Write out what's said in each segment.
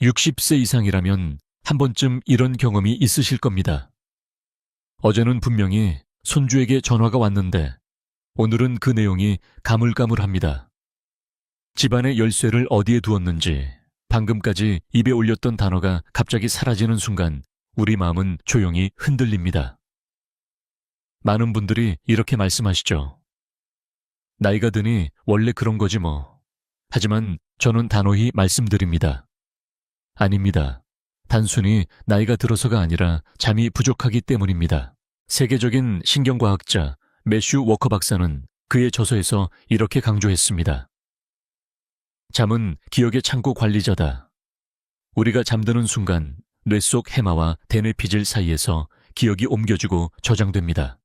60세 이상이라면 한 번쯤 이런 경험이 있으실 겁니다. 어제는 분명히 손주에게 전화가 왔는데 오늘은 그 내용이 가물가물합니다. 집안의 열쇠를 어디에 두었는지 방금까지 입에 올렸던 단어가 갑자기 사라지는 순간 우리 마음은 조용히 흔들립니다. 많은 분들이 이렇게 말씀하시죠. 나이가 드니 원래 그런 거지 뭐. 하지만 저는 단호히 말씀드립니다. 아닙니다. 단순히 나이가 들어서가 아니라 잠이 부족하기 때문입니다. 세계적인 신경과학자 매슈 워커 박사는 그의 저서에서 이렇게 강조했습니다. 잠은 기억의 창고 관리자다. 우리가 잠드는 순간 뇌 속 해마와 대뇌피질 사이에서 기억이 옮겨지고 저장됩니다.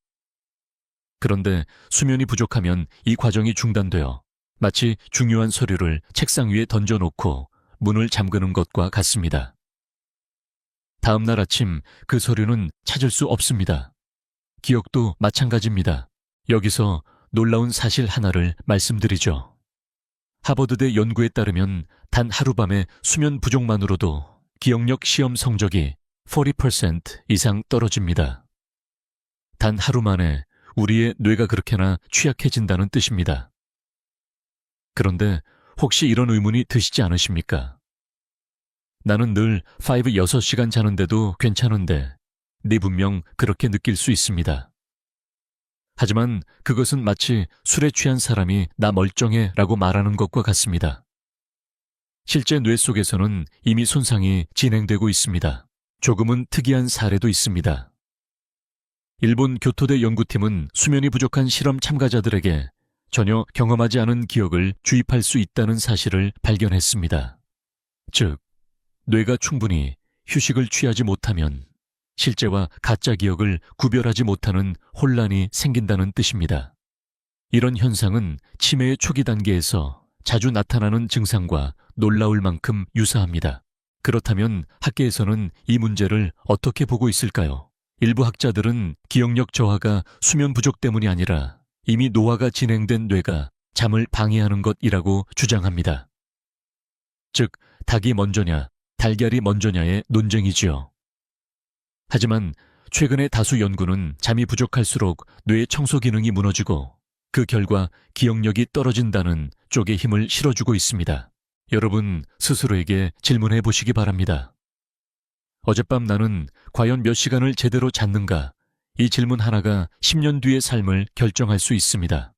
그런데 수면이 부족하면 이 과정이 중단되어 마치 중요한 서류를 책상 위에 던져놓고 문을 잠그는 것과 같습니다. 다음 날 아침 그 서류는 찾을 수 없습니다. 기억도 마찬가지입니다. 여기서 놀라운 사실 하나를 말씀드리죠. 하버드대 연구에 따르면 단 하룻밤의 수면 부족만으로도 기억력 시험 성적이 40% 이상 떨어집니다. 단 하루 만에 우리의 뇌가 그렇게나 취약해진다는 뜻입니다. 그런데 혹시 이런 의문이 드시지 않으십니까? 나는 늘 6시간 자는데도 괜찮은데 네 분명 그렇게 느낄 수 있습니다. 하지만 그것은 마치 술에 취한 사람이 나 멀쩡해 라고 말하는 것과 같습니다. 실제 뇌 속에서는 이미 손상이 진행되고 있습니다. 조금은 특이한 사례도 있습니다. 일본 교토대 연구팀은 수면이 부족한 실험 참가자들에게 전혀 경험하지 않은 기억을 주입할 수 있다는 사실을 발견했습니다. 즉, 뇌가 충분히 휴식을 취하지 못하면 실제와 가짜 기억을 구별하지 못하는 혼란이 생긴다는 뜻입니다. 이런 현상은 치매의 초기 단계에서 자주 나타나는 증상과 놀라울 만큼 유사합니다. 그렇다면 학계에서는 이 문제를 어떻게 보고 있을까요? 일부 학자들은 기억력 저하가 수면 부족 때문이 아니라 이미 노화가 진행된 뇌가 잠을 방해하는 것이라고 주장합니다. 즉, 닭이 먼저냐, 달걀이 먼저냐의 논쟁이지요. 하지만 최근의 다수 연구는 잠이 부족할수록 뇌의 청소 기능이 무너지고 그 결과 기억력이 떨어진다는 쪽에 힘을 실어주고 있습니다. 여러분 스스로에게 질문해 보시기 바랍니다. 어젯밤 나는 과연 몇 시간을 제대로 잤는가? 이 질문 하나가 10년 뒤의 삶을 결정할 수 있습니다.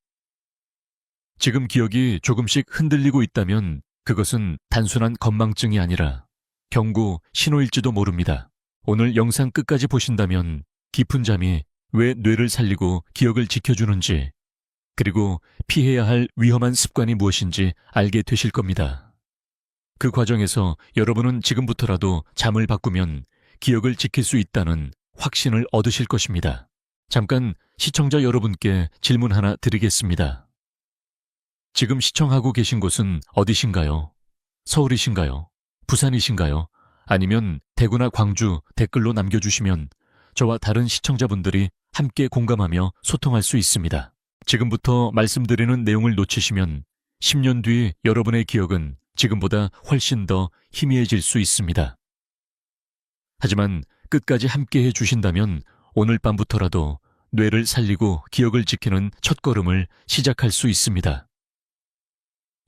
지금 기억이 조금씩 흔들리고 있다면 그것은 단순한 건망증이 아니라 경고 신호일지도 모릅니다. 오늘 영상 끝까지 보신다면 깊은 잠이 왜 뇌를 살리고 기억을 지켜주는지 그리고 피해야 할 위험한 습관이 무엇인지 알게 되실 겁니다. 그 과정에서 여러분은 지금부터라도 잠을 바꾸면 기억을 지킬 수 있다는 확신을 얻으실 것입니다. 잠깐 시청자 여러분께 질문 하나 드리겠습니다. 지금 시청하고 계신 곳은 어디신가요? 서울이신가요? 부산이신가요? 아니면 대구나 광주 댓글로 남겨주시면 저와 다른 시청자분들이 함께 공감하며 소통할 수 있습니다. 지금부터 말씀드리는 내용을 놓치시면 10년 뒤 여러분의 기억은 지금보다 훨씬 더 희미해질 수 있습니다. 하지만 끝까지 함께 해주신다면 오늘 밤부터라도 뇌를 살리고 기억을 지키는 첫걸음을 시작할 수 있습니다.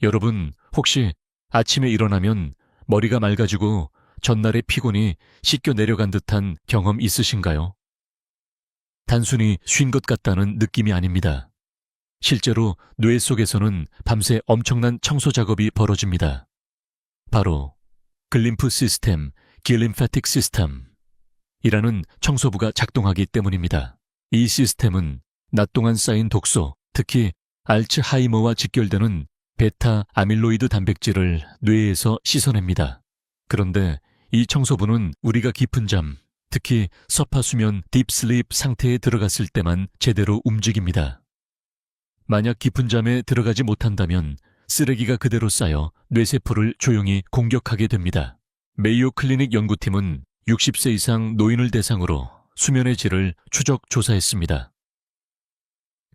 여러분 혹시 아침에 일어나면 머리가 맑아지고 전날의 피곤이 씻겨 내려간 듯한 경험 있으신가요? 단순히 쉰 것 같다는 느낌이 아닙니다. 실제로 뇌 속에서는 밤새 엄청난 청소 작업이 벌어집니다. 바로 글림프 시스템, 길림파틱 시스템 이라는 청소부가 작동하기 때문입니다. 이 시스템은 낮 동안 쌓인 독소, 특히 알츠하이머와 직결되는 베타 아밀로이드 단백질을 뇌에서 씻어냅니다. 그런데 이 청소부는 우리가 깊은 잠, 특히 서파수면 딥슬립 상태에 들어갔을 때만 제대로 움직입니다. 만약 깊은 잠에 들어가지 못한다면 쓰레기가 그대로 쌓여 뇌세포를 조용히 공격하게 됩니다. 메이오 클리닉 연구팀은 60세 이상 노인을 대상으로 수면의 질을 추적 조사했습니다.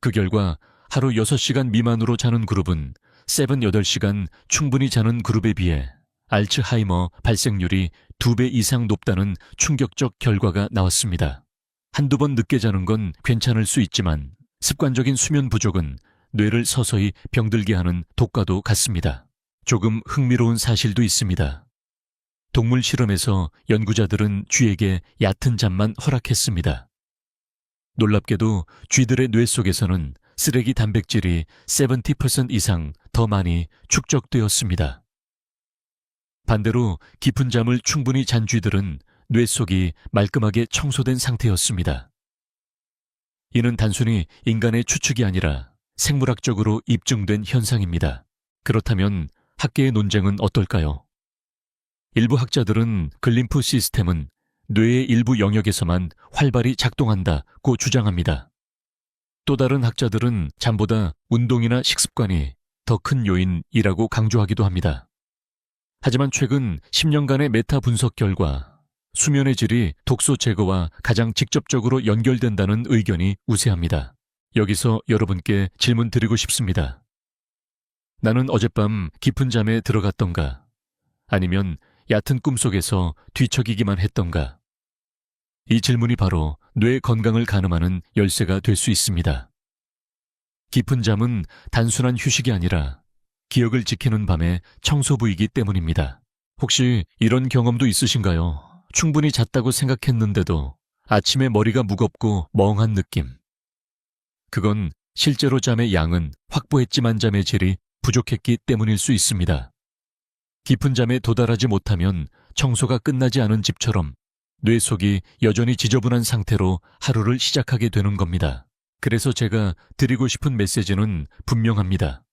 그 결과 하루 6시간 미만으로 자는 그룹은 8시간 충분히 자는 그룹에 비해 알츠하이머 발생률이 2배 이상 높다는 충격적 결과가 나왔습니다. 한두 번 늦게 자는 건 괜찮을 수 있지만 습관적인 수면 부족은 뇌를 서서히 병들게 하는 독과도 같습니다. 조금 흥미로운 사실도 있습니다. 동물 실험에서 연구자들은 쥐에게 얕은 잠만 허락했습니다. 놀랍게도 쥐들의 뇌 속에서는 쓰레기 단백질이 70% 이상 더 많이 축적되었습니다. 반대로 깊은 잠을 충분히 잔 쥐들은 뇌 속이 말끔하게 청소된 상태였습니다. 이는 단순히 인간의 추측이 아니라 생물학적으로 입증된 현상입니다. 그렇다면 학계의 논쟁은 어떨까요? 일부 학자들은 글림프 시스템은 뇌의 일부 영역에서만 활발히 작동한다고 주장합니다. 또 다른 학자들은 잠보다 운동이나 식습관이 더 큰 요인이라고 강조하기도 합니다. 하지만 최근 10년간의 메타 분석 결과 수면의 질이 독소 제거와 가장 직접적으로 연결된다는 의견이 우세합니다. 여기서 여러분께 질문 드리고 싶습니다. 나는 어젯밤 깊은 잠에 들어갔던가? 아니면 얕은 꿈속에서 뒤척이기만 했던가? 이 질문이 바로 뇌 건강을 가늠하는 열쇠가 될 수 있습니다. 깊은 잠은 단순한 휴식이 아니라 기억을 지키는 밤의 청소부이기 때문입니다. 혹시 이런 경험도 있으신가요? 충분히 잤다고 생각했는데도 아침에 머리가 무겁고 멍한 느낌. 그건 실제로 잠의 양은 확보했지만 잠의 질이 부족했기 때문일 수 있습니다. 깊은 잠에 도달하지 못하면 청소가 끝나지 않은 집처럼 뇌 속이 여전히 지저분한 상태로 하루를 시작하게 되는 겁니다. 그래서 제가 드리고 싶은 메시지는 분명합니다.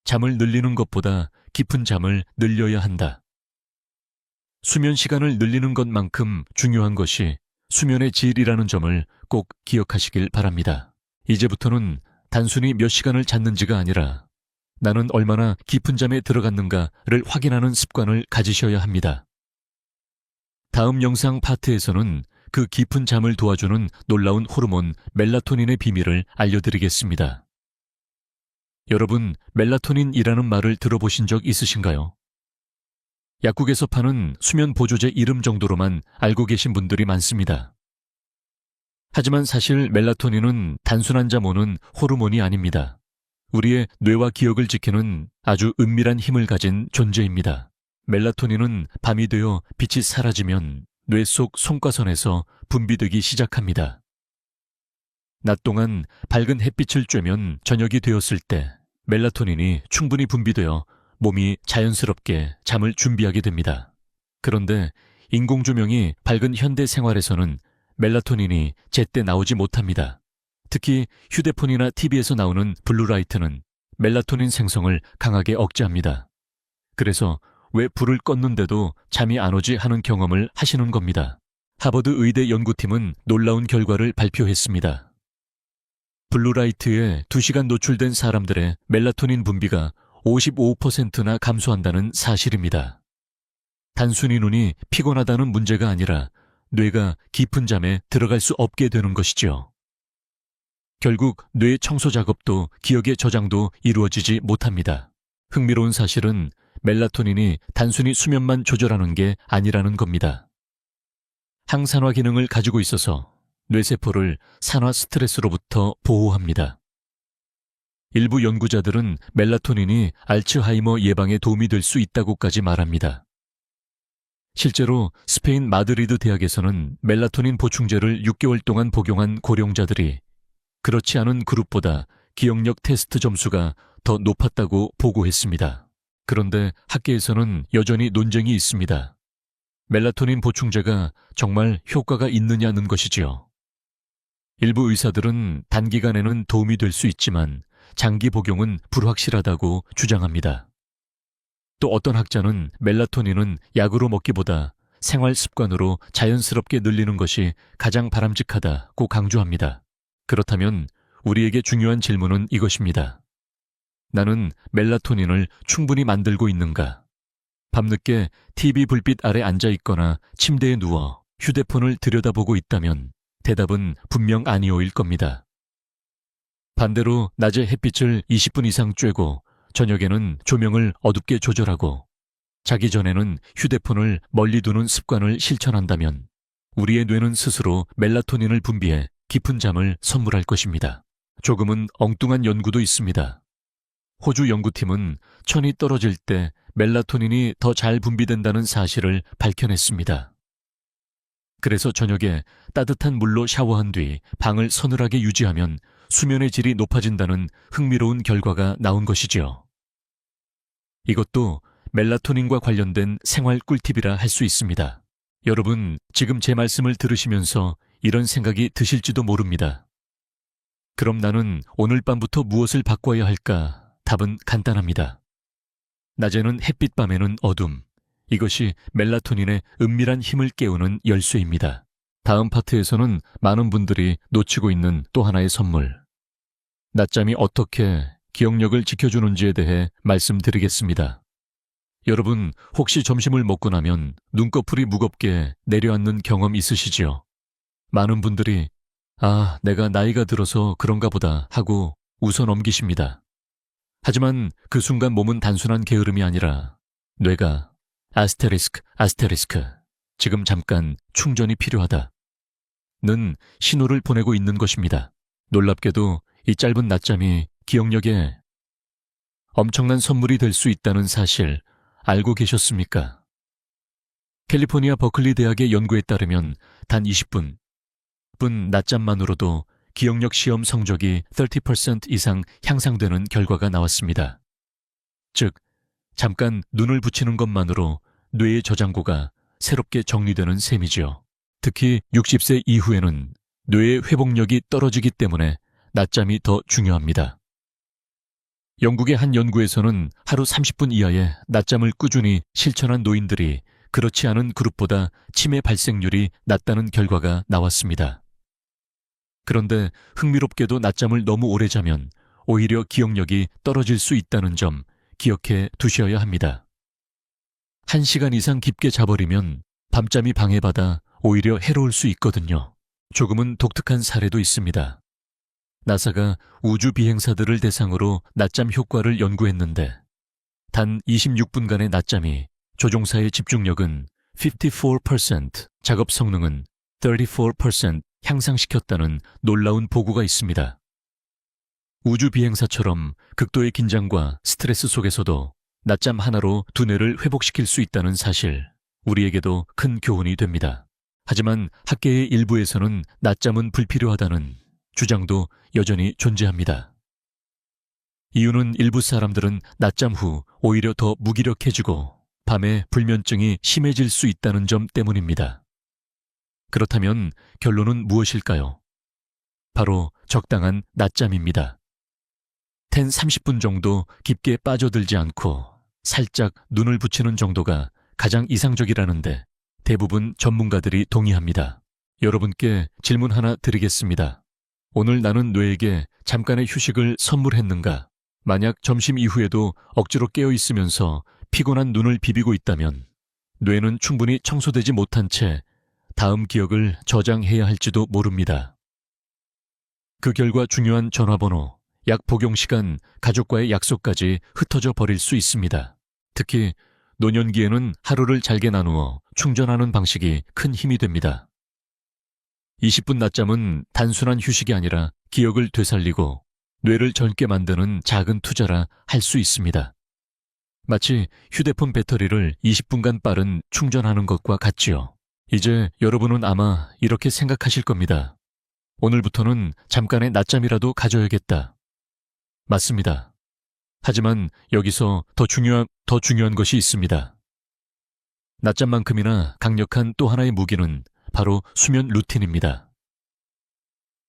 잠을 늘리는 것보다 깊은 잠을 늘려야 한다. 수면 시간을 늘리는 것만큼 중요한 것이 수면의 질이라는 점을 꼭 기억하시길 바랍니다. 이제부터는 단순히 몇 시간을 잤는지가 아니라 나는 얼마나 깊은 잠에 들어갔는가를 확인하는 습관을 가지셔야 합니다. 다음 영상 파트에서는 그 깊은 잠을 도와주는 놀라운 호르몬 멜라토닌의 비밀을 알려드리겠습니다. 여러분, 멜라토닌이라는 말을 들어보신 적 있으신가요? 약국에서 파는 수면 보조제 이름 정도로만 알고 계신 분들이 많습니다. 하지만 사실 멜라토닌은 단순한 잠 오는 호르몬이 아닙니다. 우리의 뇌와 기억을 지키는 아주 은밀한 힘을 가진 존재입니다. 멜라토닌은 밤이 되어 빛이 사라지면 뇌 속 송과선에서 분비되기 시작합니다. 낮 동안 밝은 햇빛을 쬐면 저녁이 되었을 때 멜라토닌이 충분히 분비되어 몸이 자연스럽게 잠을 준비하게 됩니다. 그런데 인공조명이 밝은 현대 생활에서는 멜라토닌이 제때 나오지 못합니다. 특히 휴대폰이나 TV에서 나오는 블루라이트는 멜라토닌 생성을 강하게 억제합니다. 그래서 왜 불을 껐는데도 잠이 안 오지 하는 경험을 하시는 겁니다. 하버드 의대 연구팀은 놀라운 결과를 발표했습니다. 블루라이트에 2시간 노출된 사람들의 멜라토닌 분비가 55%나 감소한다는 사실입니다. 단순히 눈이 피곤하다는 문제가 아니라 뇌가 깊은 잠에 들어갈 수 없게 되는 것이죠. 결국 뇌 청소 작업도 기억의 저장도 이루어지지 못합니다. 흥미로운 사실은 멜라토닌이 단순히 수면만 조절하는 게 아니라는 겁니다. 항산화 기능을 가지고 있어서 뇌세포를 산화 스트레스로부터 보호합니다. 일부 연구자들은 멜라토닌이 알츠하이머 예방에 도움이 될 수 있다고까지 말합니다. 실제로 스페인 마드리드 대학에서는 멜라토닌 보충제를 6개월 동안 복용한 고령자들이 그렇지 않은 그룹보다 기억력 테스트 점수가 더 높았다고 보고했습니다. 그런데 학계에서는 여전히 논쟁이 있습니다. 멜라토닌 보충제가 정말 효과가 있느냐는 것이지요. 일부 의사들은 단기간에는 도움이 될 수 있지만 장기 복용은 불확실하다고 주장합니다. 또 어떤 학자는 멜라토닌은 약으로 먹기보다 생활 습관으로 자연스럽게 늘리는 것이 가장 바람직하다고 강조합니다. 그렇다면 우리에게 중요한 질문은 이것입니다. 나는 멜라토닌을 충분히 만들고 있는가? 밤늦게 TV 불빛 아래 앉아 있거나 침대에 누워 휴대폰을 들여다보고 있다면 대답은 분명 아니오일 겁니다. 반대로 낮에 햇빛을 20분 이상 쬐고 저녁에는 조명을 어둡게 조절하고 자기 전에는 휴대폰을 멀리 두는 습관을 실천한다면 우리의 뇌는 스스로 멜라토닌을 분비해 깊은 잠을 선물할 것입니다. 조금은 엉뚱한 연구도 있습니다. 호주 연구팀은 천이 떨어질 때 멜라토닌이 더 잘 분비된다는 사실을 밝혀냈습니다. 그래서 저녁에 따뜻한 물로 샤워한 뒤 방을 서늘하게 유지하면 수면의 질이 높아진다는 흥미로운 결과가 나온 것이지요. 이것도 멜라토닌과 관련된 생활 꿀팁이라 할 수 있습니다. 여러분, 지금 제 말씀을 들으시면서 이런 생각이 드실지도 모릅니다. 그럼 나는 오늘 밤부터 무엇을 바꿔야 할까? 답은 간단합니다. 낮에는 햇빛, 밤에는 어둠. 이것이 멜라토닌의 은밀한 힘을 깨우는 열쇠입니다. 다음 파트에서는 많은 분들이 놓치고 있는 또 하나의 선물. 낮잠이 어떻게 기억력을 지켜주는지에 대해 말씀드리겠습니다. 여러분, 혹시 점심을 먹고 나면 눈꺼풀이 무겁게 내려앉는 경험 있으시지요? 많은 분들이 내가 나이가 들어서 그런가 보다 하고 웃어 넘기십니다. 하지만 그 순간 몸은 단순한 게으름이 아니라 뇌가 아스테리스크 지금 잠깐 충전이 필요하다 는 신호를 보내고 있는 것입니다. 놀랍게도 이 짧은 낮잠이 기억력에 엄청난 선물이 될 수 있다는 사실 알고 계셨습니까? 캘리포니아 버클리 대학의 연구에 따르면 단 20분 낮잠만으로도 기억력 시험 성적이 30% 이상 향상되는 결과가 나왔습니다. 즉, 잠깐 눈을 붙이는 것만으로 뇌의 저장고가 새롭게 정리되는 셈이지요. 특히 60세 이후에는 뇌의 회복력이 떨어지기 때문에 낮잠이 더 중요합니다. 영국의 한 연구에서는 하루 30분 이하의 낮잠을 꾸준히 실천한 노인들이 그렇지 않은 그룹보다 치매 발생률이 낮다는 결과가 나왔습니다. 그런데 흥미롭게도 낮잠을 너무 오래 자면 오히려 기억력이 떨어질 수 있다는 점 기억해 두셔야 합니다. 1시간 이상 깊게 자버리면 밤잠이 방해받아 오히려 해로울 수 있거든요. 조금은 독특한 사례도 있습니다. 나사가 우주 비행사들을 대상으로 낮잠 효과를 연구했는데 단 26분간의 낮잠이 조종사의 집중력은 54%, 작업 성능은 34% 향상시켰다는 놀라운 보고가 있습니다. 우주 비행사처럼 극도의 긴장과 스트레스 속에서도 낮잠 하나로 두뇌를 회복시킬 수 있다는 사실, 우리에게도 큰 교훈이 됩니다. 하지만 학계의 일부에서는 낮잠은 불필요하다는 주장도 여전히 존재합니다. 이유는 일부 사람들은 낮잠 후 오히려 더 무기력해지고 밤에 불면증이 심해질 수 있다는 점 때문입니다. 그렇다면 결론은 무엇일까요? 바로 적당한 낮잠입니다. 30분 정도 깊게 빠져들지 않고 살짝 눈을 붙이는 정도가 가장 이상적이라는데 대부분 전문가들이 동의합니다. 여러분께 질문 하나 드리겠습니다. 오늘 나는 뇌에게 잠깐의 휴식을 선물했는가? 만약 점심 이후에도 억지로 깨어 있으면서 피곤한 눈을 비비고 있다면 뇌는 충분히 청소되지 못한 채 다음 기억을 저장해야 할지도 모릅니다. 그 결과 중요한 전화번호, 약 복용 시간, 가족과의 약속까지 흩어져 버릴 수 있습니다. 특히 노년기에는 하루를 잘게 나누어 충전하는 방식이 큰 힘이 됩니다. 20분 낮잠은 단순한 휴식이 아니라 기억을 되살리고 뇌를 젊게 만드는 작은 투자라 할 수 있습니다. 마치 휴대폰 배터리를 20분간 빠른 충전하는 것과 같지요. 이제 여러분은 아마 이렇게 생각하실 겁니다. 오늘부터는 잠깐의 낮잠이라도 가져야겠다. 맞습니다. 하지만 여기서 더 중요한 것이 있습니다. 낮잠만큼이나 강력한 또 하나의 무기는 바로 수면 루틴입니다.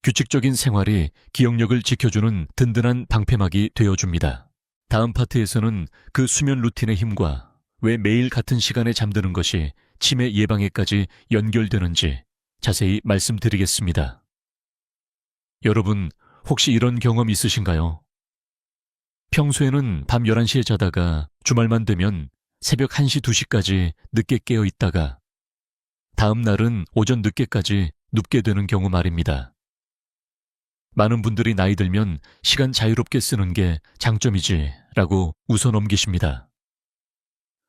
규칙적인 생활이 기억력을 지켜주는 든든한 방패막이 되어줍니다. 다음 파트에서는 그 수면 루틴의 힘과 왜 매일 같은 시간에 잠드는 것이 치매 예방에까지 연결되는지 자세히 말씀드리겠습니다. 여러분, 혹시 이런 경험 있으신가요? 평소에는 밤 11시에 자다가 주말만 되면 새벽 1시, 2시까지 늦게 깨어 있다가 다음 날은 오전 늦게까지 눕게 되는 경우 말입니다. 많은 분들이 나이 들면 시간 자유롭게 쓰는 게 장점이지 라고 웃어 넘기십니다.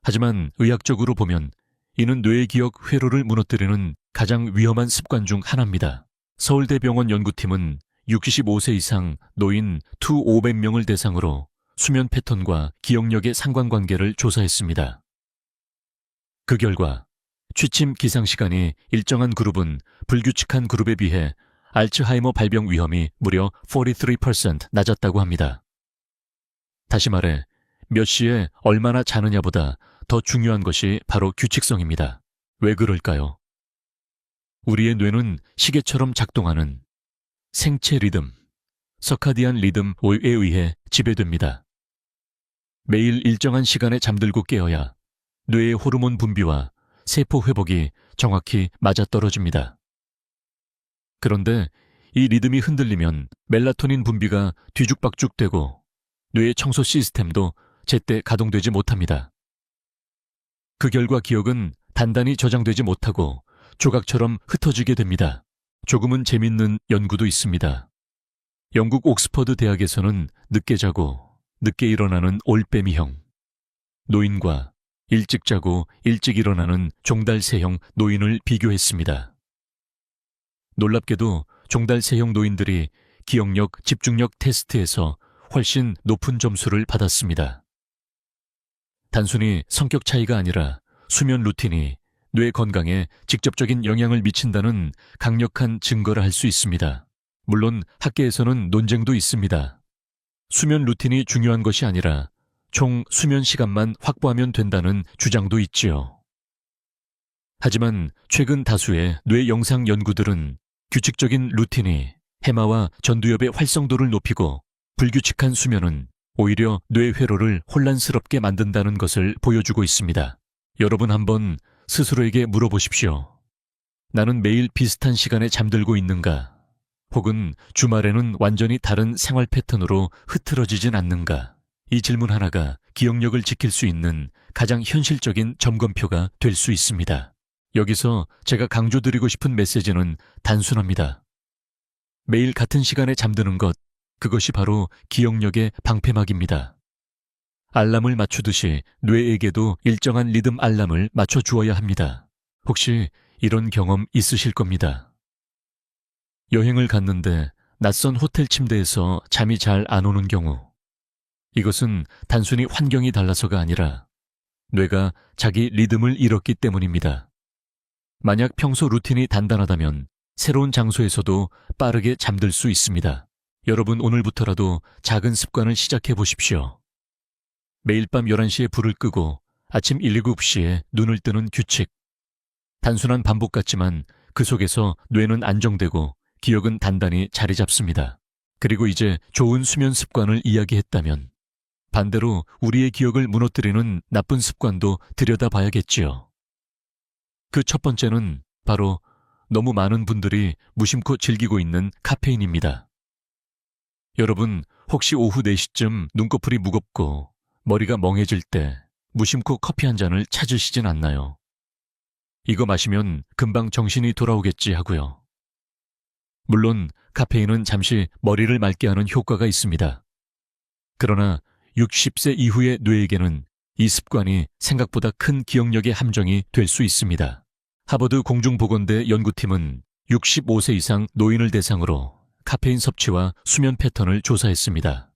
하지만 의학적으로 보면 이는 뇌의 기억 회로를 무너뜨리는 가장 위험한 습관 중 하나입니다. 서울대병원 연구팀은 65세 이상 노인 2,500명을 대상으로 수면 패턴과 기억력의 상관관계를 조사했습니다. 그 결과 취침 기상 시간이 일정한 그룹은 불규칙한 그룹에 비해 알츠하이머 발병 위험이 무려 43% 낮았다고 합니다. 다시 말해 몇 시에 얼마나 자느냐보다 더 중요한 것이 바로 규칙성입니다. 왜 그럴까요? 우리의 뇌는 시계처럼 작동하는 생체 리듬, 서카디안 리듬에 의해 지배됩니다. 매일 일정한 시간에 잠들고 깨어야 뇌의 호르몬 분비와 세포 회복이 정확히 맞아떨어집니다. 그런데 이 리듬이 흔들리면 멜라토닌 분비가 뒤죽박죽되고 뇌의 청소 시스템도 제때 가동되지 못합니다. 그 결과 기억은 단단히 저장되지 못하고 조각처럼 흩어지게 됩니다. 조금은 재밌는 연구도 있습니다. 영국 옥스퍼드 대학에서는 늦게 자고 늦게 일어나는 올빼미형 노인과 일찍 자고 일찍 일어나는 종달새형 노인을 비교했습니다. 놀랍게도 종달새형 노인들이 기억력, 집중력 테스트에서 훨씬 높은 점수를 받았습니다. 단순히 성격 차이가 아니라 수면 루틴이 뇌 건강에 직접적인 영향을 미친다는 강력한 증거라 할 수 있습니다. 물론 학계에서는 논쟁도 있습니다. 수면 루틴이 중요한 것이 아니라 총 수면 시간만 확보하면 된다는 주장도 있지요. 하지만 최근 다수의 뇌 영상 연구들은 규칙적인 루틴이 해마와 전두엽의 활성도를 높이고 불규칙한 수면은 오히려 뇌 회로를 혼란스럽게 만든다는 것을 보여주고 있습니다. 여러분 한번 스스로에게 물어보십시오. 나는 매일 비슷한 시간에 잠들고 있는가? 혹은 주말에는 완전히 다른 생활 패턴으로 흐트러지진 않는가? 이 질문 하나가 기억력을 지킬 수 있는 가장 현실적인 점검표가 될 수 있습니다. 여기서 제가 강조드리고 싶은 메시지는 단순합니다. 매일 같은 시간에 잠드는 것, 그것이 바로 기억력의 방패막입니다. 알람을 맞추듯이 뇌에게도 일정한 리듬 알람을 맞춰주어야 합니다. 혹시 이런 경험 있으실 겁니다. 여행을 갔는데 낯선 호텔 침대에서 잠이 잘 안 오는 경우, 이것은 단순히 환경이 달라서가 아니라 뇌가 자기 리듬을 잃었기 때문입니다. 만약 평소 루틴이 단단하다면 새로운 장소에서도 빠르게 잠들 수 있습니다. 여러분 오늘부터라도 작은 습관을 시작해 보십시오. 매일 밤 11시에 불을 끄고 아침 7, 7시에 눈을 뜨는 규칙. 단순한 반복 같지만 그 속에서 뇌는 안정되고 기억은 단단히 자리 잡습니다. 그리고 이제 좋은 수면 습관을 이야기했다면 반대로 우리의 기억을 무너뜨리는 나쁜 습관도 들여다봐야겠지요. 그 첫 번째는 바로 너무 많은 분들이 무심코 즐기고 있는 카페인입니다. 여러분 혹시 오후 4시쯤 눈꺼풀이 무겁고 머리가 멍해질 때 무심코 커피 한 잔을 찾으시진 않나요? 이거 마시면 금방 정신이 돌아오겠지 하고요. 물론 카페인은 잠시 머리를 맑게 하는 효과가 있습니다. 그러나 60세 이후의 뇌에게는 이 습관이 생각보다 큰 기억력의 함정이 될 수 있습니다. 하버드 공중보건대 연구팀은 65세 이상 노인을 대상으로 카페인 섭취와 수면 패턴을 조사했습니다.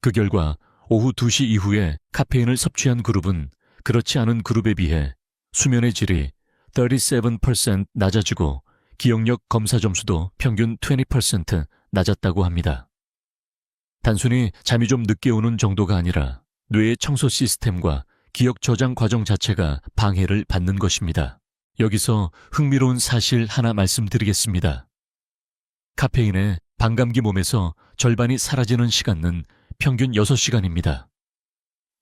그 결과 오후 2시 이후에 카페인을 섭취한 그룹은 그렇지 않은 그룹에 비해 수면의 질이 37% 낮아지고 기억력 검사 점수도 평균 20% 낮았다고 합니다. 단순히 잠이 좀 늦게 오는 정도가 아니라 뇌의 청소 시스템과 기억 저장 과정 자체가 방해를 받는 것입니다. 여기서 흥미로운 사실 하나 말씀드리겠습니다. 카페인의 반감기 몸에서 절반이 사라지는 시간은 평균 6시간입니다.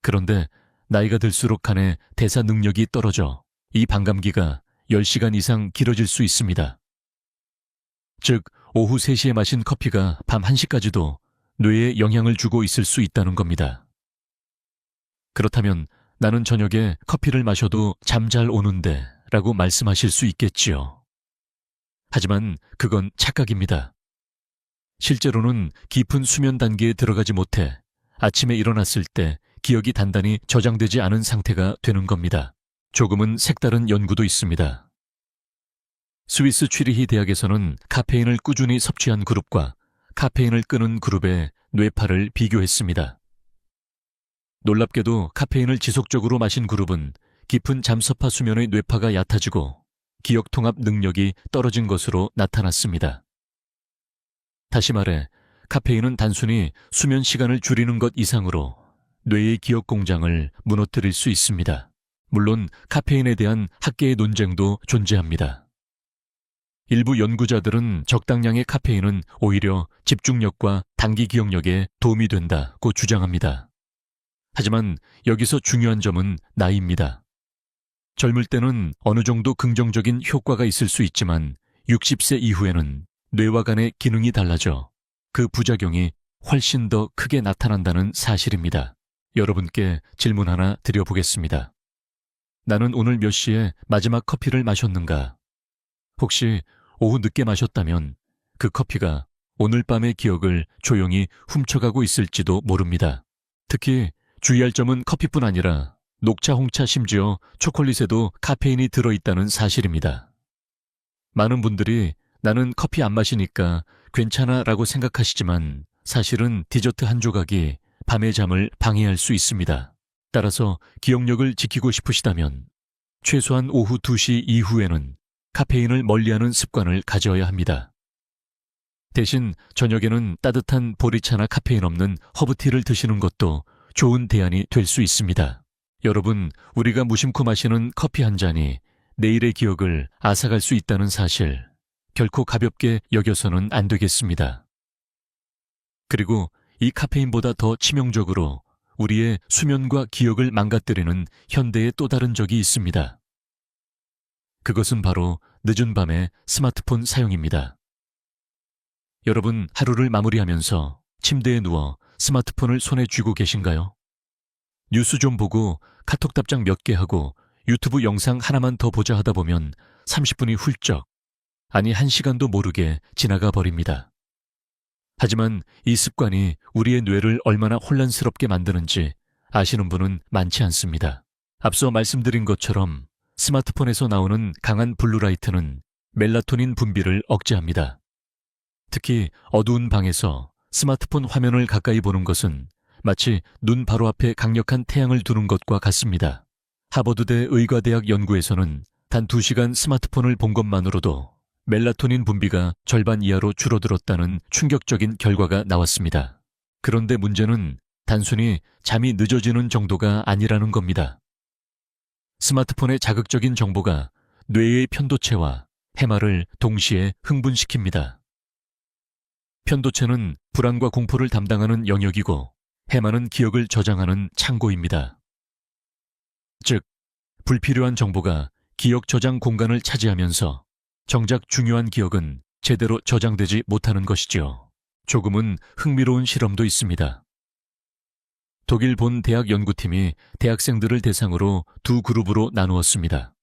그런데 나이가 들수록 간의 대사 능력이 떨어져 이 반감기가 10시간 이상 길어질 수 있습니다. 즉, 오후 3시에 마신 커피가 밤 1시까지도 뇌에 영향을 주고 있을 수 있다는 겁니다. 그렇다면 나는 저녁에 커피를 마셔도 잠 잘 오는데 라고 말씀하실 수 있겠지요. 하지만 그건 착각입니다. 실제로는 깊은 수면 단계에 들어가지 못해 아침에 일어났을 때 기억이 단단히 저장되지 않은 상태가 되는 겁니다. 조금은 색다른 연구도 있습니다. 스위스 취리히 대학에서는 카페인을 꾸준히 섭취한 그룹과 카페인을 끊은 그룹의 뇌파를 비교했습니다. 놀랍게도 카페인을 지속적으로 마신 그룹은 깊은 잠섭하 수면의 뇌파가 얕아지고 기억 통합 능력이 떨어진 것으로 나타났습니다. 다시 말해, 카페인은 단순히 수면 시간을 줄이는 것 이상으로 뇌의 기억 공장을 무너뜨릴 수 있습니다. 물론 카페인에 대한 학계의 논쟁도 존재합니다. 일부 연구자들은 적당량의 카페인은 오히려 집중력과 단기 기억력에 도움이 된다고 주장합니다. 하지만 여기서 중요한 점은 나이입니다. 젊을 때는 어느 정도 긍정적인 효과가 있을 수 있지만 60세 이후에는 뇌와 간의 기능이 달라져 그 부작용이 훨씬 더 크게 나타난다는 사실입니다. 여러분께 질문 하나 드려보겠습니다. 나는 오늘 몇 시에 마지막 커피를 마셨는가? 혹시 오후 늦게 마셨다면 그 커피가 오늘 밤의 기억을 조용히 훔쳐가고 있을지도 모릅니다. 특히 주의할 점은 커피뿐 아니라 녹차, 홍차, 심지어 초콜릿에도 카페인이 들어있다는 사실입니다. 많은 분들이 나는 커피 안 마시니까 괜찮아 라고 생각하시지만 사실은 디저트 한 조각이 밤의 잠을 방해할 수 있습니다. 따라서 기억력을 지키고 싶으시다면 최소한 오후 2시 이후에는 카페인을 멀리하는 습관을 가져야 합니다. 대신 저녁에는 따뜻한 보리차나 카페인 없는 허브티를 드시는 것도 좋은 대안이 될 수 있습니다. 여러분, 우리가 무심코 마시는 커피 한 잔이 내일의 기억을 앗아갈 수 있다는 사실, 결코 가볍게 여겨서는 안 되겠습니다. 그리고 이 카페인보다 더 치명적으로 우리의 수면과 기억을 망가뜨리는 현대의 또 다른 적이 있습니다. 그것은 바로 늦은 밤의 스마트폰 사용입니다. 여러분, 하루를 마무리하면서 침대에 누워 스마트폰을 손에 쥐고 계신가요? 뉴스 좀 보고 카톡 답장 몇 개 하고 유튜브 영상 하나만 더 보자 하다 보면 30분이 훌쩍, 아니 1시간도 모르게 지나가 버립니다. 하지만 이 습관이 우리의 뇌를 얼마나 혼란스럽게 만드는지 아시는 분은 많지 않습니다. 앞서 말씀드린 것처럼 스마트폰에서 나오는 강한 블루라이트는 멜라토닌 분비를 억제합니다. 특히 어두운 방에서 스마트폰 화면을 가까이 보는 것은 마치 눈 바로 앞에 강력한 태양을 두는 것과 같습니다. 하버드대 의과대학 연구에서는 단 2시간 스마트폰을 본 것만으로도 멜라토닌 분비가 절반 이하로 줄어들었다는 충격적인 결과가 나왔습니다. 그런데 문제는 단순히 잠이 늦어지는 정도가 아니라는 겁니다. 스마트폰의 자극적인 정보가 뇌의 편도체와 해마를 동시에 흥분시킵니다. 편도체는 불안과 공포를 담당하는 영역이고 해마는 기억을 저장하는 창고입니다. 즉, 불필요한 정보가 기억 저장 공간을 차지하면서 정작 중요한 기억은 제대로 저장되지 못하는 것이지요. 조금은 흥미로운 실험도 있습니다. 독일 본 대학 연구팀이 대학생들을 대상으로 두 그룹으로 나누었습니다.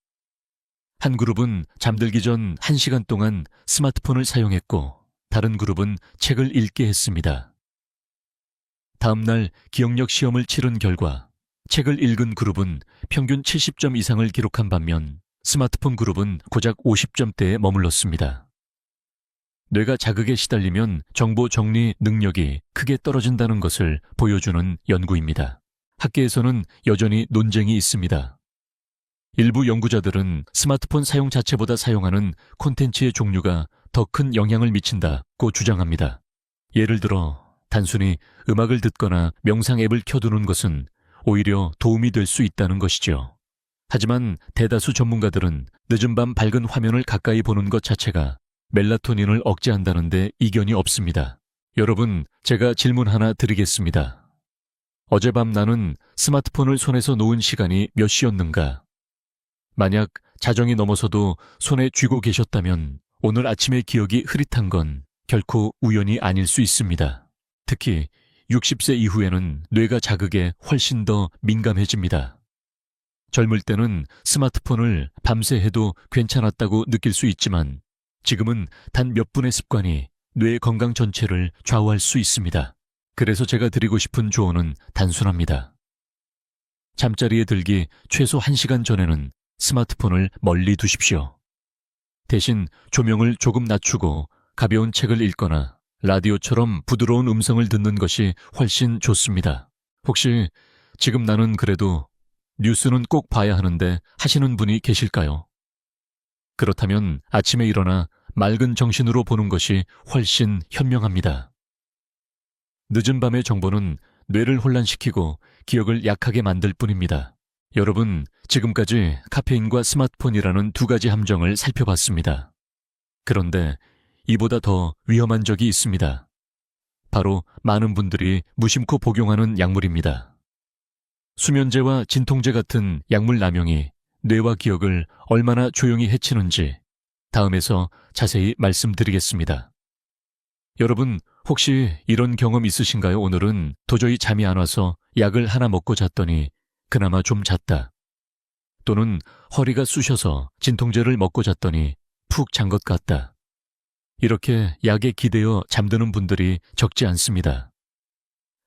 한 그룹은 잠들기 전 1시간 동안 스마트폰을 사용했고 다른 그룹은 책을 읽게 했습니다. 다음 날 기억력 시험을 치른 결과 책을 읽은 그룹은 평균 70점 이상을 기록한 반면 스마트폰 그룹은 고작 50점대에 머물렀습니다. 뇌가 자극에 시달리면 정보 정리 능력이 크게 떨어진다는 것을 보여주는 연구입니다. 학계에서는 여전히 논쟁이 있습니다. 일부 연구자들은 스마트폰 사용 자체보다 사용하는 콘텐츠의 종류가 더 큰 영향을 미친다고 주장합니다. 예를 들어 단순히 음악을 듣거나 명상 앱을 켜두는 것은 오히려 도움이 될 수 있다는 것이죠. 하지만 대다수 전문가들은 늦은 밤 밝은 화면을 가까이 보는 것 자체가 멜라토닌을 억제한다는데 이견이 없습니다. 여러분, 제가 질문 하나 드리겠습니다. 어젯밤 나는 스마트폰을 손에서 놓은 시간이 몇 시였는가? 만약 자정이 넘어서도 손에 쥐고 계셨다면 오늘 아침의 기억이 흐릿한 건 결코 우연이 아닐 수 있습니다. 특히 60세 이후에는 뇌가 자극에 훨씬 더 민감해집니다. 젊을 때는 스마트폰을 밤새 해도 괜찮았다고 느낄 수 있지만 지금은 단 몇 분의 습관이 뇌 건강 전체를 좌우할 수 있습니다. 그래서 제가 드리고 싶은 조언은 단순합니다. 잠자리에 들기 최소 1시간 전에는 스마트폰을 멀리 두십시오. 대신 조명을 조금 낮추고 가벼운 책을 읽거나 라디오처럼 부드러운 음성을 듣는 것이 훨씬 좋습니다. 혹시 지금 나는 그래도 뉴스는 꼭 봐야 하는데 하시는 분이 계실까요? 그렇다면 아침에 일어나 맑은 정신으로 보는 것이 훨씬 현명합니다. 늦은 밤의 정보는 뇌를 혼란시키고 기억을 약하게 만들 뿐입니다. 여러분, 지금까지 카페인과 스마트폰이라는 두 가지 함정을 살펴봤습니다. 그런데 이보다 더 위험한 적이 있습니다. 바로 많은 분들이 무심코 복용하는 약물입니다. 수면제와 진통제 같은 약물 남용이 뇌와 기억을 얼마나 조용히 해치는지 다음에서 자세히 말씀드리겠습니다. 여러분, 혹시 이런 경험 있으신가요? 오늘은 도저히 잠이 안 와서 약을 하나 먹고 잤더니 그나마 좀 잤다. 또는 허리가 쑤셔서 진통제를 먹고 잤더니 푹 잔 것 같다. 이렇게 약에 기대어 잠드는 분들이 적지 않습니다.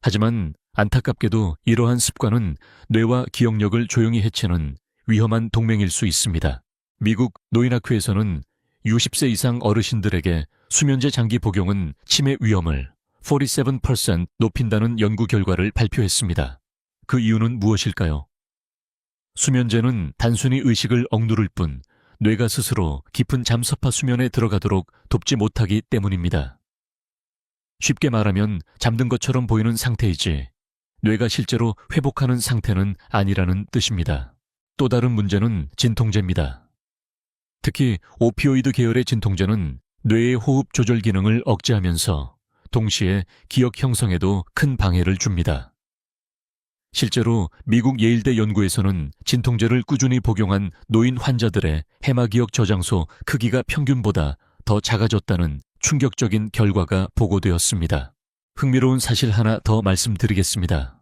하지만 안타깝게도 이러한 습관은 뇌와 기억력을 조용히 해치는 위험한 동맹일 수 있습니다. 미국 노인학회에서는 60세 이상 어르신들에게 수면제 장기 복용은 치매 위험을 47% 높인다는 연구 결과를 발표했습니다. 그 이유는 무엇일까요? 수면제는 단순히 의식을 억누를 뿐 뇌가 스스로 깊은 잠섭화 수면에 들어가도록 돕지 못하기 때문입니다. 쉽게 말하면 잠든 것처럼 보이는 상태이지 뇌가 실제로 회복하는 상태는 아니라는 뜻입니다. 또 다른 문제는 진통제입니다. 특히 오피오이드 계열의 진통제는 뇌의 호흡 조절 기능을 억제하면서 동시에 기억 형성에도 큰 방해를 줍니다. 실제로 미국 예일대 연구에서는 진통제를 꾸준히 복용한 노인 환자들의 해마기억 저장소 크기가 평균보다 더 작아졌다는 충격적인 결과가 보고되었습니다. 흥미로운 사실 하나 더 말씀드리겠습니다.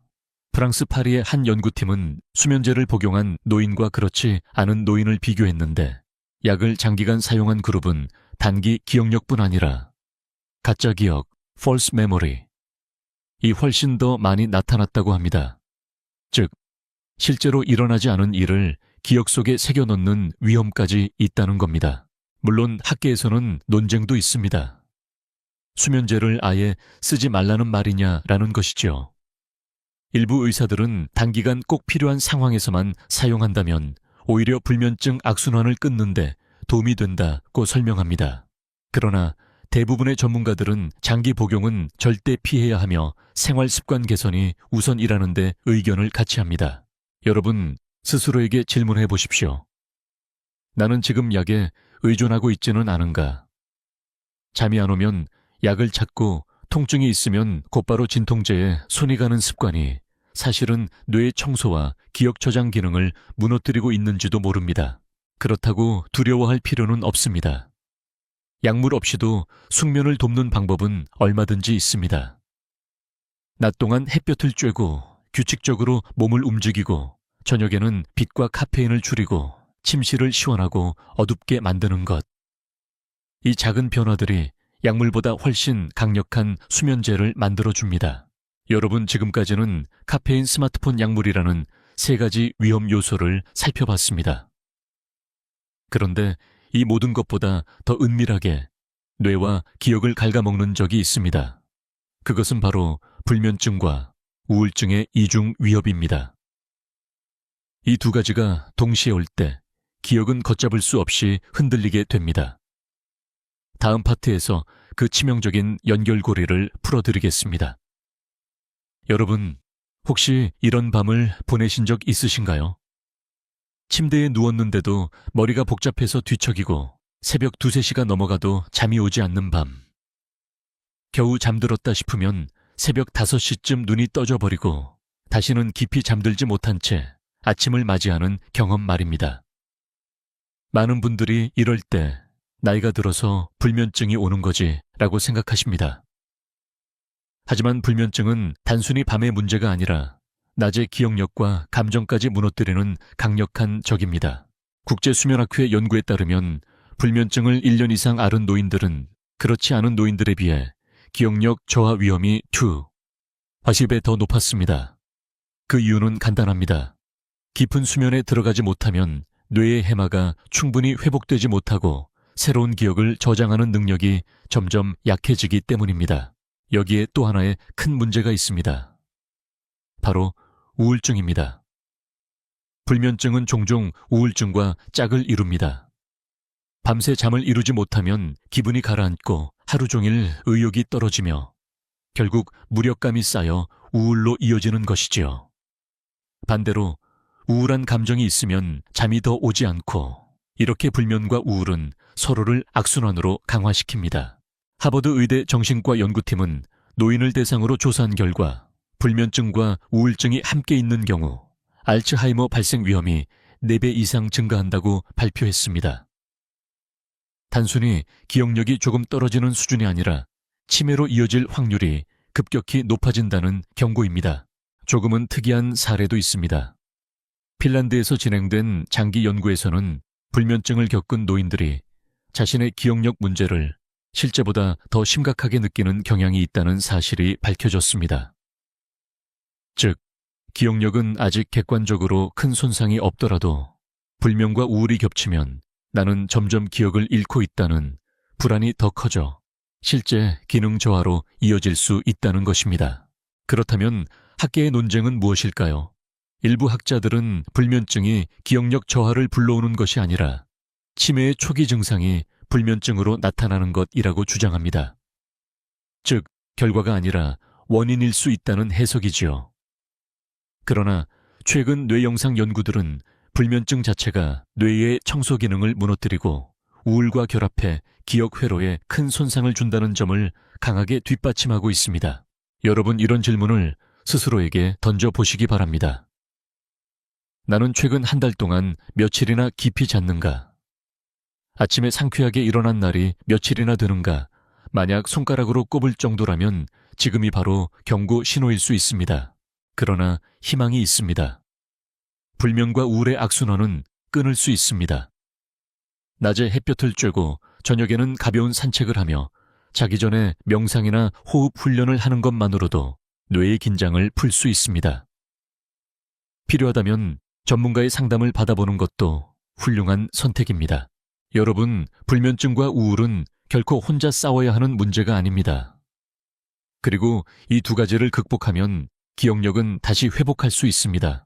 프랑스 파리의 한 연구팀은 수면제를 복용한 노인과 그렇지 않은 노인을 비교했는데 약을 장기간 사용한 그룹은 단기 기억력뿐 아니라 가짜 기억, false memory, 이 훨씬 더 많이 나타났다고 합니다. 즉, 실제로 일어나지 않은 일을 기억 속에 새겨넣는 위험까지 있다는 겁니다. 물론 학계에서는 논쟁도 있습니다. 수면제를 아예 쓰지 말라는 말이냐라는 것이죠. 일부 의사들은 단기간 꼭 필요한 상황에서만 사용한다면 오히려 불면증 악순환을 끊는데 도움이 된다고 설명합니다. 그러나 대부분의 전문가들은 장기 복용은 절대 피해야 하며 생활 습관 개선이 우선이라는 데 의견을 같이 합니다. 여러분, 스스로에게 질문해 보십시오. 나는 지금 약에 의존하고 있지는 않은가? 잠이 안 오면 약을 찾고 통증이 있으면 곧바로 진통제에 손이 가는 습관이 사실은 뇌의 청소와 기억 저장 기능을 무너뜨리고 있는지도 모릅니다. 그렇다고 두려워할 필요는 없습니다. 약물 없이도 숙면을 돕는 방법은 얼마든지 있습니다. 낮 동안 햇볕을 쬐고 규칙적으로 몸을 움직이고 저녁에는 빛과 카페인을 줄이고 침실을 시원하고 어둡게 만드는 것. 이 작은 변화들이 약물보다 훨씬 강력한 수면제를 만들어줍니다. 여러분, 지금까지는 카페인 스마트폰 약물이라는 세 가지 위험 요소를 살펴봤습니다. 그런데 이 모든 것보다 더 은밀하게 뇌와 기억을 갉아먹는 적이 있습니다. 그것은 바로 불면증과 우울증의 이중 위협입니다. 이 두 가지가 동시에 올 때 기억은 걷잡을 수 없이 흔들리게 됩니다. 다음 파트에서 그 치명적인 연결고리를 풀어드리겠습니다. 여러분, 혹시 이런 밤을 보내신 적 있으신가요? 침대에 누웠는데도 머리가 복잡해서 뒤척이고 새벽 2, 3시가 넘어가도 잠이 오지 않는 밤. 겨우 잠들었다 싶으면 새벽 5시쯤 눈이 떠져버리고 다시는 깊이 잠들지 못한 채 아침을 맞이하는 경험 말입니다. 많은 분들이 이럴 때 나이가 들어서 불면증이 오는 거지 라고 생각하십니다. 하지만 불면증은 단순히 밤의 문제가 아니라 낮의 기억력과 감정까지 무너뜨리는 강력한 적입니다. 국제수면학회 연구에 따르면 불면증을 1년 이상 앓은 노인들은 그렇지 않은 노인들에 비해 기억력 저하 위험이 40배 더 높았습니다. 그 이유는 간단합니다. 깊은 수면에 들어가지 못하면 뇌의 해마가 충분히 회복되지 못하고 새로운 기억을 저장하는 능력이 점점 약해지기 때문입니다. 여기에 또 하나의 큰 문제가 있습니다. 바로 우울증입니다. 불면증은 종종 우울증과 짝을 이룹니다. 밤새 잠을 이루지 못하면 기분이 가라앉고 하루 종일 의욕이 떨어지며 결국 무력감이 쌓여 우울로 이어지는 것이지요. 반대로 우울한 감정이 있으면 잠이 더 오지 않고 이렇게 불면과 우울은 서로를 악순환으로 강화시킵니다. 하버드 의대 정신과 연구팀은 노인을 대상으로 조사한 결과 불면증과 우울증이 함께 있는 경우 알츠하이머 발생 위험이 4배 이상 증가한다고 발표했습니다. 단순히 기억력이 조금 떨어지는 수준이 아니라 치매로 이어질 확률이 급격히 높아진다는 경고입니다. 조금은 특이한 사례도 있습니다. 핀란드에서 진행된 장기 연구에서는 불면증을 겪은 노인들이 자신의 기억력 문제를 실제보다 더 심각하게 느끼는 경향이 있다는 사실이 밝혀졌습니다. 즉, 기억력은 아직 객관적으로 큰 손상이 없더라도 불면과 우울이 겹치면 나는 점점 기억을 잃고 있다는 불안이 더 커져 실제 기능 저하로 이어질 수 있다는 것입니다. 그렇다면 학계의 논쟁은 무엇일까요? 일부 학자들은 불면증이 기억력 저하를 불러오는 것이 아니라 치매의 초기 증상이 불면증으로 나타나는 것이라고 주장합니다. 즉, 결과가 아니라 원인일 수 있다는 해석이지요. 그러나 최근 뇌영상 연구들은 불면증 자체가 뇌의 청소 기능을 무너뜨리고 우울과 결합해 기억 회로에 큰 손상을 준다는 점을 강하게 뒷받침하고 있습니다. 여러분, 이런 질문을 스스로에게 던져보시기 바랍니다. 나는 최근 한 달 동안 며칠이나 깊이 잤는가? 아침에 상쾌하게 일어난 날이 며칠이나 되는가? 만약 손가락으로 꼽을 정도라면 지금이 바로 경고 신호일 수 있습니다. 그러나 희망이 있습니다. 불면과 우울의 악순환은 끊을 수 있습니다. 낮에 햇볕을 쬐고 저녁에는 가벼운 산책을 하며 자기 전에 명상이나 호흡 훈련을 하는 것만으로도 뇌의 긴장을 풀 수 있습니다. 필요하다면 전문가의 상담을 받아보는 것도 훌륭한 선택입니다. 여러분, 불면증과 우울은 결코 혼자 싸워야 하는 문제가 아닙니다. 그리고 이 두 가지를 극복하면 기억력은 다시 회복할 수 있습니다.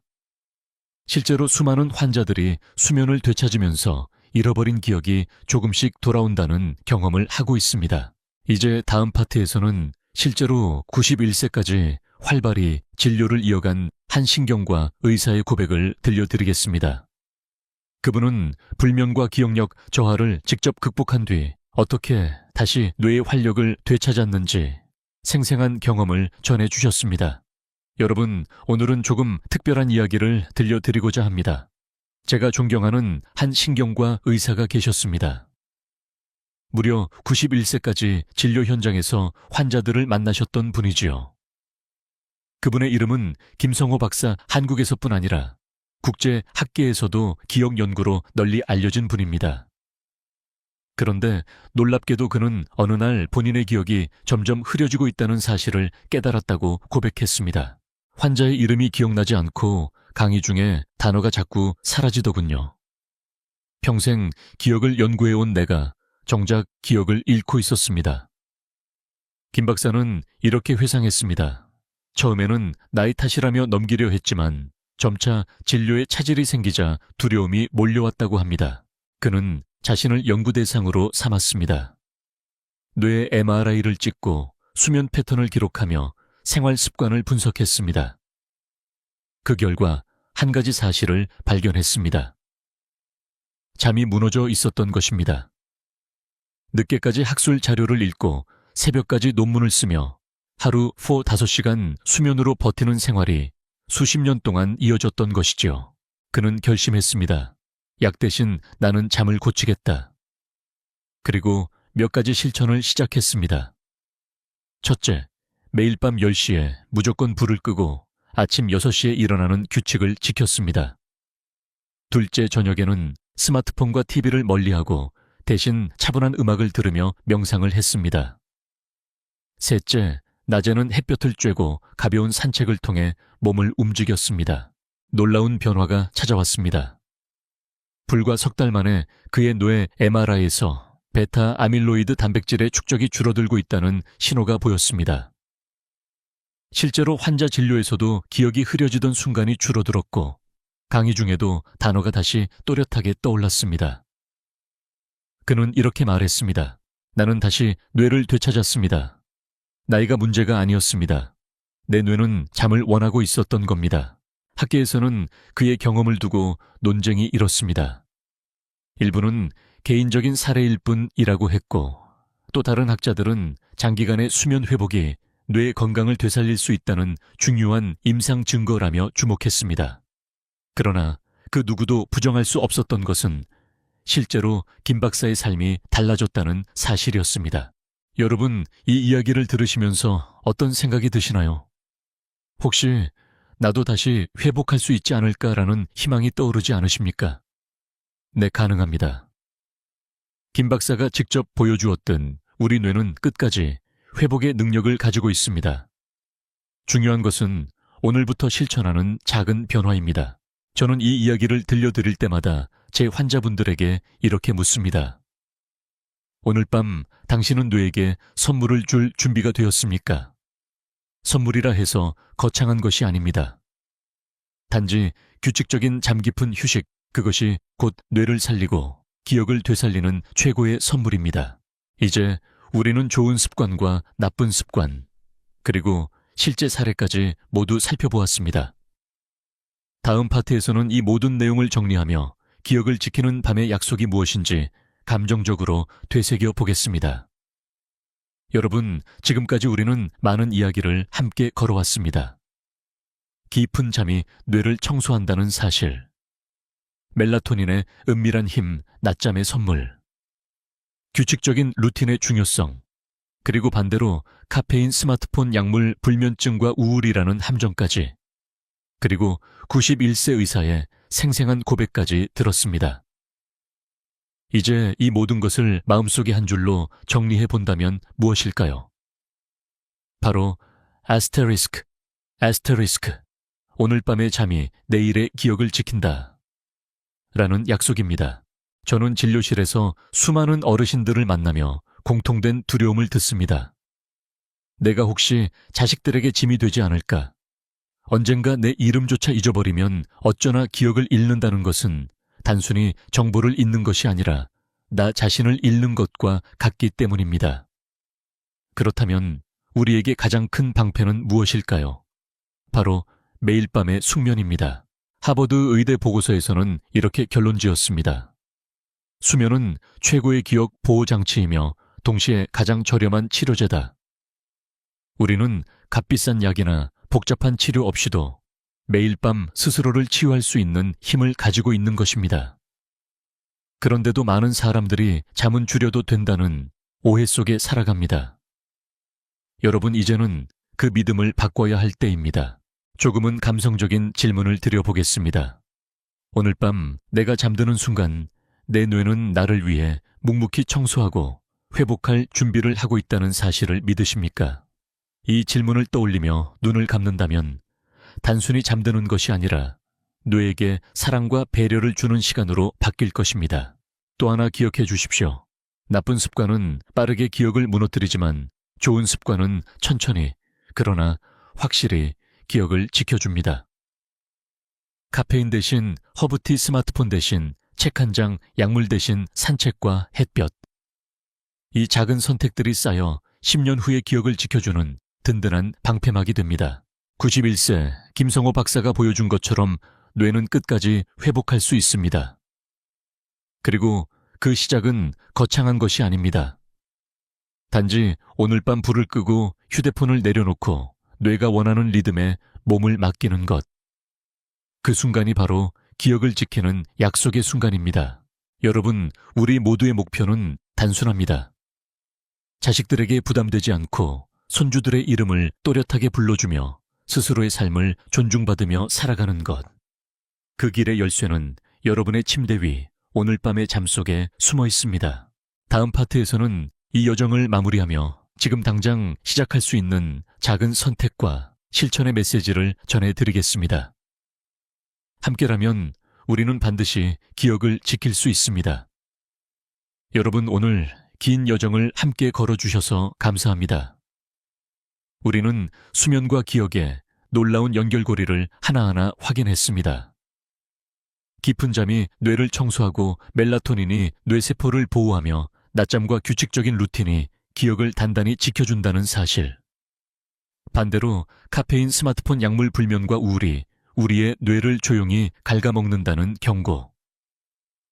실제로 수많은 환자들이 수면을 되찾으면서 잃어버린 기억이 조금씩 돌아온다는 경험을 하고 있습니다. 이제 다음 파트에서는 실제로 91세까지 활발히 진료를 이어간 한 신경과 의사의 고백을 들려드리겠습니다. 그분은 불면과 기억력 저하를 직접 극복한 뒤 어떻게 다시 뇌의 활력을 되찾았는지 생생한 경험을 전해주셨습니다. 여러분, 오늘은 조금 특별한 이야기를 들려드리고자 합니다. 제가 존경하는 한 신경과 의사가 계셨습니다. 무려 91세까지 진료 현장에서 환자들을 만나셨던 분이지요. 그분의 이름은 김성호 박사. 한국에서뿐 아니라 국제 학계에서도 기억 연구로 널리 알려진 분입니다. 그런데 놀랍게도 그는 어느 날 본인의 기억이 점점 흐려지고 있다는 사실을 깨달았다고 고백했습니다. 환자의 이름이 기억나지 않고 강의 중에 단어가 자꾸 사라지더군요. 평생 기억을 연구해온 내가 정작 기억을 잃고 있었습니다. 김 박사는 이렇게 회상했습니다. 처음에는 나의 탓이라며 넘기려 했지만 점차 진료에 차질이 생기자 두려움이 몰려왔다고 합니다. 그는 자신을 연구 대상으로 삼았습니다. 뇌 MRI를 찍고 수면 패턴을 기록하며 생활 습관을 분석했습니다. 그 결과 한 가지 사실을 발견했습니다. 잠이 무너져 있었던 것입니다. 늦게까지 학술 자료를 읽고 새벽까지 논문을 쓰며 하루 4-5시간 수면으로 버티는 생활이 수십 년 동안 이어졌던 것이지요. 그는 결심했습니다. 약 대신 나는 잠을 고치겠다. 그리고 몇 가지 실천을 시작했습니다. 첫째, 매일 밤 10시에 무조건 불을 끄고 아침 6시에 일어나는 규칙을 지켰습니다. 둘째, 저녁에는 스마트폰과 TV를 멀리하고 대신 차분한 음악을 들으며 명상을 했습니다. 셋째, 낮에는 햇볕을 쬐고 가벼운 산책을 통해 몸을 움직였습니다. 놀라운 변화가 찾아왔습니다. 불과 석 달 만에 그의 뇌 MRI에서 베타 아밀로이드 단백질의 축적이 줄어들고 있다는 신호가 보였습니다. 실제로 환자 진료에서도 기억이 흐려지던 순간이 줄어들었고 강의 중에도 단어가 다시 또렷하게 떠올랐습니다. 그는 이렇게 말했습니다. 나는 다시 뇌를 되찾았습니다. 나이가 문제가 아니었습니다. 내 뇌는 잠을 원하고 있었던 겁니다. 학계에서는 그의 경험을 두고 논쟁이 일었습니다. 일부는 개인적인 사례일 뿐이라고 했고 또 다른 학자들은 장기간의 수면 회복이 뇌 건강을 되살릴 수 있다는 중요한 임상 증거라며 주목했습니다. 그러나 그 누구도 부정할 수 없었던 것은 실제로 김 박사의 삶이 달라졌다는 사실이었습니다. 여러분, 이 이야기를 들으시면서 어떤 생각이 드시나요? 혹시 나도 다시 회복할 수 있지 않을까라는 희망이 떠오르지 않으십니까? 네, 가능합니다. 김 박사가 직접 보여주었던 우리 뇌는 끝까지 회복의 능력을 가지고 있습니다. 중요한 것은 오늘부터 실천하는 작은 변화입니다. 저는 이 이야기를 들려드릴 때마다 제 환자분들에게 이렇게 묻습니다. 오늘 밤 당신은 뇌에게 선물을 줄 준비가 되었습니까? 선물이라 해서 거창한 것이 아닙니다. 단지 규칙적인 잠 깊은 휴식, 그것이 곧 뇌를 살리고 기억을 되살리는 최고의 선물입니다. 이제 우리는 좋은 습관과 나쁜 습관, 그리고 실제 사례까지 모두 살펴보았습니다. 다음 파트에서는 이 모든 내용을 정리하며 기억을 지키는 밤의 약속이 무엇인지 감정적으로 되새겨 보겠습니다. 여러분, 지금까지 우리는 많은 이야기를 함께 걸어왔습니다. 깊은 잠이 뇌를 청소한다는 사실, 멜라토닌의 은밀한 힘, 낮잠의 선물, 규칙적인 루틴의 중요성, 그리고 반대로 카페인, 스마트폰, 약물, 불면증과 우울이라는 함정까지, 그리고 91세 의사의 생생한 고백까지 들었습니다. 이제 이 모든 것을 마음속의 한 줄로 정리해 본다면 무엇일까요? 바로 아스테리스크, 오늘 밤의 잠이 내일의 기억을 지킨다 라는 약속입니다. 저는 진료실에서 수많은 어르신들을 만나며 공통된 두려움을 듣습니다. 내가 혹시 자식들에게 짐이 되지 않을까? 언젠가 내 이름조차 잊어버리면 어쩌나 기억을 잃는다는 것은 단순히 정보를 잃는 것이 아니라 나 자신을 잃는 것과 같기 때문입니다. 그렇다면 우리에게 가장 큰 방패는 무엇일까요? 바로 매일 밤의 숙면입니다. 하버드 의대 보고서에서는 이렇게 결론지었습니다. 수면은 최고의 기억 보호 장치이며 동시에 가장 저렴한 치료제다. 우리는 값비싼 약이나 복잡한 치료 없이도 매일 밤 스스로를 치유할 수 있는 힘을 가지고 있는 것입니다. 그런데도 많은 사람들이 잠은 줄여도 된다는 오해 속에 살아갑니다. 여러분, 이제는 그 믿음을 바꿔야 할 때입니다. 조금은 감성적인 질문을 드려보겠습니다. 오늘 밤 내가 잠드는 순간 내 뇌는 나를 위해 묵묵히 청소하고 회복할 준비를 하고 있다는 사실을 믿으십니까? 이 질문을 떠올리며 눈을 감는다면 단순히 잠드는 것이 아니라 뇌에게 사랑과 배려를 주는 시간으로 바뀔 것입니다. 또 하나 기억해 주십시오. 나쁜 습관은 빠르게 기억을 무너뜨리지만 좋은 습관은 천천히, 그러나 확실히 기억을 지켜줍니다. 카페인 대신 허브티, 스마트폰 대신 책 한 장, 약물 대신 산책과 햇볕. 이 작은 선택들이 쌓여 10년 후의 기억을 지켜주는 든든한 방패막이 됩니다. 91세 김성호 박사가 보여준 것처럼 뇌는 끝까지 회복할 수 있습니다. 그리고 그 시작은 거창한 것이 아닙니다. 단지 오늘 밤 불을 끄고 휴대폰을 내려놓고 뇌가 원하는 리듬에 몸을 맡기는 것. 그 순간이 바로 기억을 지키는 약속의 순간입니다. 여러분, 우리 모두의 목표는 단순합니다. 자식들에게 부담되지 않고 손주들의 이름을 또렷하게 불러주며 스스로의 삶을 존중받으며 살아가는 것. 그 길의 열쇠는 여러분의 침대 위 오늘 밤의 잠 속에 숨어 있습니다. 다음 파트에서는 이 여정을 마무리하며 지금 당장 시작할 수 있는 작은 선택과 실천의 메시지를 전해드리겠습니다. 함께라면 우리는 반드시 기억을 지킬 수 있습니다. 여러분, 오늘 긴 여정을 함께 걸어주셔서 감사합니다. 우리는 수면과 기억의 놀라운 연결고리를 하나하나 확인했습니다. 깊은 잠이 뇌를 청소하고 멜라토닌이 뇌세포를 보호하며 낮잠과 규칙적인 루틴이 기억을 단단히 지켜준다는 사실. 반대로 카페인, 스마트폰, 약물 불면과 우울이 우리의 뇌를 조용히 갉아먹는다는 경고.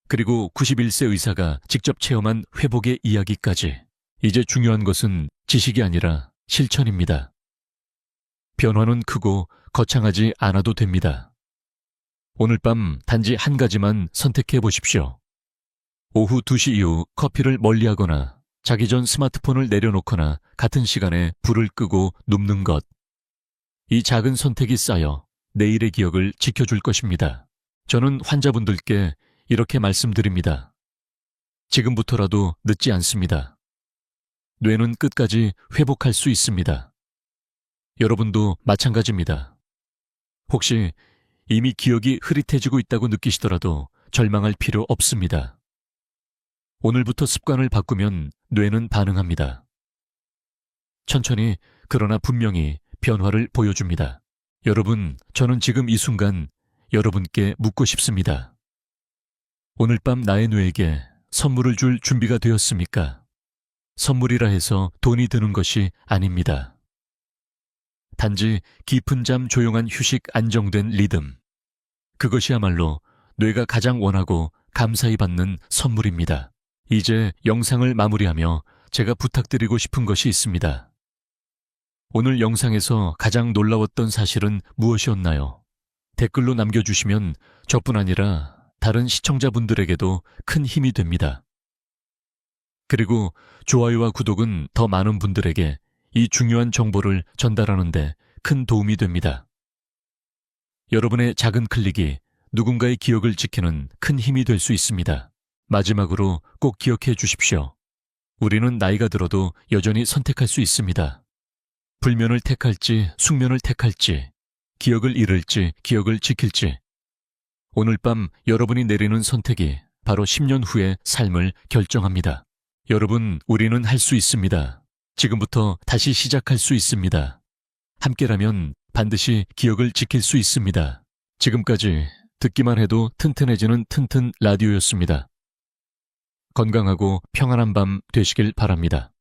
그리고 91세 의사가 직접 체험한 회복의 이야기까지. 이제 중요한 것은 지식이 아니라 실천입니다. 변화는 크고 거창하지 않아도 됩니다. 오늘 밤 단지 한 가지만 선택해 보십시오. 오후 2시 이후 커피를 멀리하거나 자기 전 스마트폰을 내려놓거나 같은 시간에 불을 끄고 눕는 것. 이 작은 선택이 쌓여 내일의 기억을 지켜줄 것입니다. 저는 환자분들께 이렇게 말씀드립니다. 지금부터라도 늦지 않습니다. 뇌는 끝까지 회복할 수 있습니다. 여러분도 마찬가지입니다. 혹시 이미 기억이 흐릿해지고 있다고 느끼시더라도 절망할 필요 없습니다. 오늘부터 습관을 바꾸면 뇌는 반응합니다. 천천히 그러나 분명히 변화를 보여줍니다. 여러분, 저는 지금 이 순간 여러분께 묻고 싶습니다. 오늘 밤 나의 뇌에게 선물을 줄 준비가 되었습니까? 선물이라 해서 돈이 드는 것이 아닙니다. 단지 깊은 잠, 조용한 휴식, 안정된 리듬. 그것이야말로 뇌가 가장 원하고 감사히 받는 선물입니다. 이제 영상을 마무리하며 제가 부탁드리고 싶은 것이 있습니다. 오늘 영상에서 가장 놀라웠던 사실은 무엇이었나요? 댓글로 남겨주시면 저뿐 아니라 다른 시청자분들에게도 큰 힘이 됩니다. 그리고 좋아요와 구독은 더 많은 분들에게 이 중요한 정보를 전달하는 데 큰 도움이 됩니다. 여러분의 작은 클릭이 누군가의 기억을 지키는 큰 힘이 될 수 있습니다. 마지막으로 꼭 기억해 주십시오. 우리는 나이가 들어도 여전히 선택할 수 있습니다. 불면을 택할지, 숙면을 택할지, 기억을 잃을지, 기억을 지킬지. 오늘 밤 여러분이 내리는 선택이 바로 10년 후의 삶을 결정합니다. 여러분, 우리는 할 수 있습니다. 지금부터 다시 시작할 수 있습니다. 함께라면 반드시 기억을 지킬 수 있습니다. 지금까지 듣기만 해도 튼튼해지는 튼튼 라디오였습니다. 건강하고 평안한 밤 되시길 바랍니다.